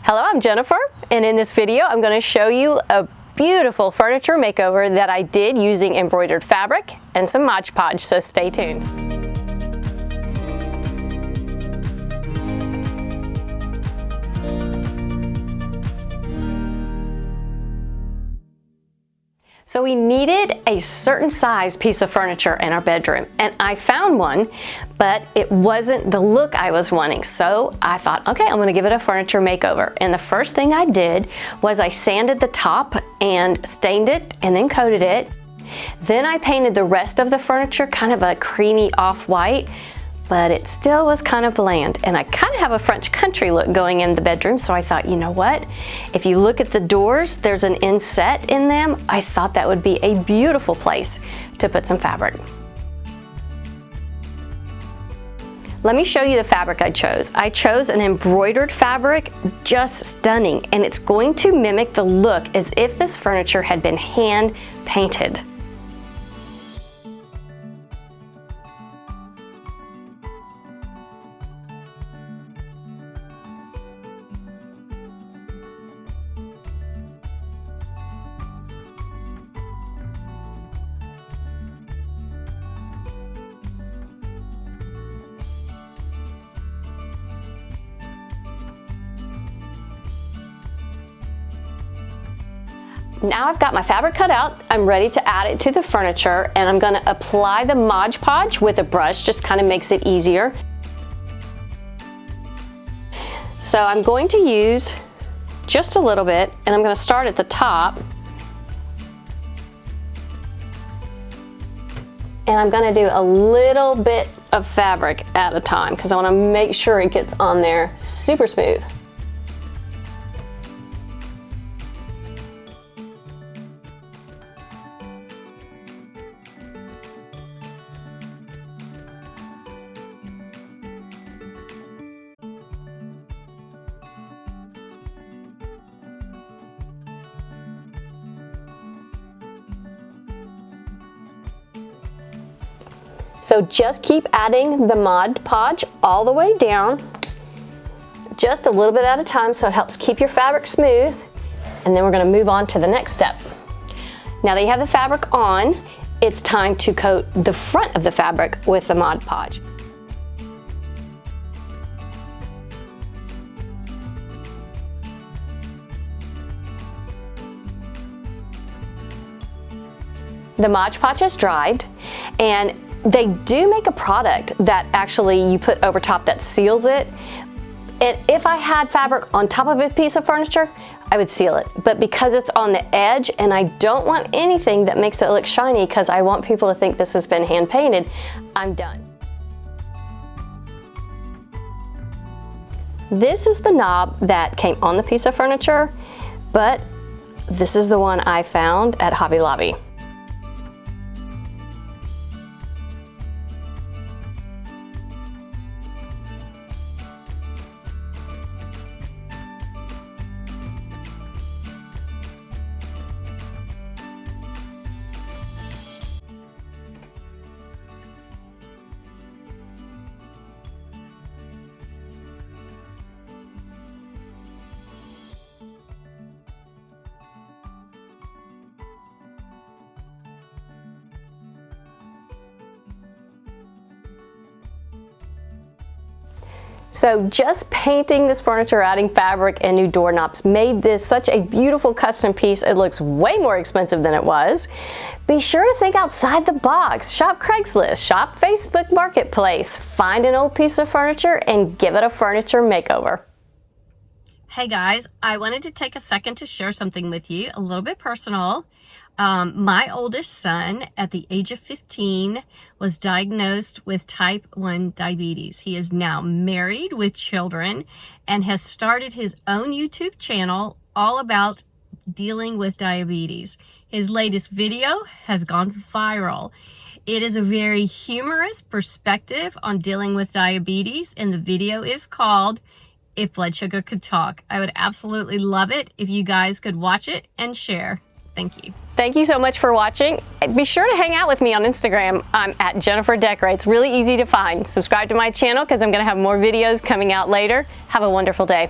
Hello, I'm Jennifer, and in this video I'm going to show you a beautiful furniture makeover that I did using embroidered fabric and some Mod Podge, so stay tuned. So we needed a certain size piece of furniture in our bedroom, and I found one, but it wasn't the look I was wanting. So I thought, okay, I'm gonna give it a furniture makeover. And the first thing I did was I sanded the top and stained it and then coated it. Then I painted the rest of the furniture kind of a creamy off-white, but it still was kind of bland. And I kind of have a French country look going in the bedroom, so I thought, you know what? If you look at the doors, there's an inset in them. I thought that would be a beautiful place to put some fabric. Let me show you the fabric I chose. I chose an embroidered fabric, just stunning, and it's going to mimic the look as if this furniture had been hand painted. Now I've got my fabric cut out, I'm ready to add it to the furniture, and I'm gonna apply the Mod Podge with a brush, just kind of makes it easier. So I'm going to use just a little bit, and I'm gonna start at the top. And I'm gonna do a little bit of fabric at a time, because I wanna make sure it gets on there super smooth. So just keep adding the Mod Podge all the way down, just a little bit at a time, so it helps keep your fabric smooth. And then we're gonna move on to the next step. Now that you have the fabric on, it's time to coat the front of the fabric with the Mod Podge. The Mod Podge is dried, and they do make a product that actually you put over top that seals it. And if I had fabric on top of a piece of furniture, I would seal it. But because it's on the edge, and I don't want anything that makes it look shiny because I want people to think this has been hand painted, I'm done. This is the knob that came on the piece of furniture, but this is the one I found at Hobby Lobby. So just painting this furniture, adding fabric and new doorknobs made this such a beautiful custom piece. It looks way more expensive than it was. Be sure to think outside the box. Shop Craigslist, shop Facebook Marketplace, find an old piece of furniture and give it a furniture makeover. Hey guys, I wanted to take a second to share something with you, a little bit personal. My oldest son, at the age of 15, was diagnosed with type 1 diabetes. He is now married with children and has started his own YouTube channel all about dealing with diabetes. His latest video has gone viral. It is a very humorous perspective on dealing with diabetes, and the video is called If Blood Sugar Could Talk. I would absolutely love it if you guys could watch it and share. Thank you. Thank you so much for watching. Be sure to hang out with me on Instagram. I'm at Jennifer Decorates. Really easy to find. Subscribe to my channel because I'm going to have more videos coming out later. Have a wonderful day.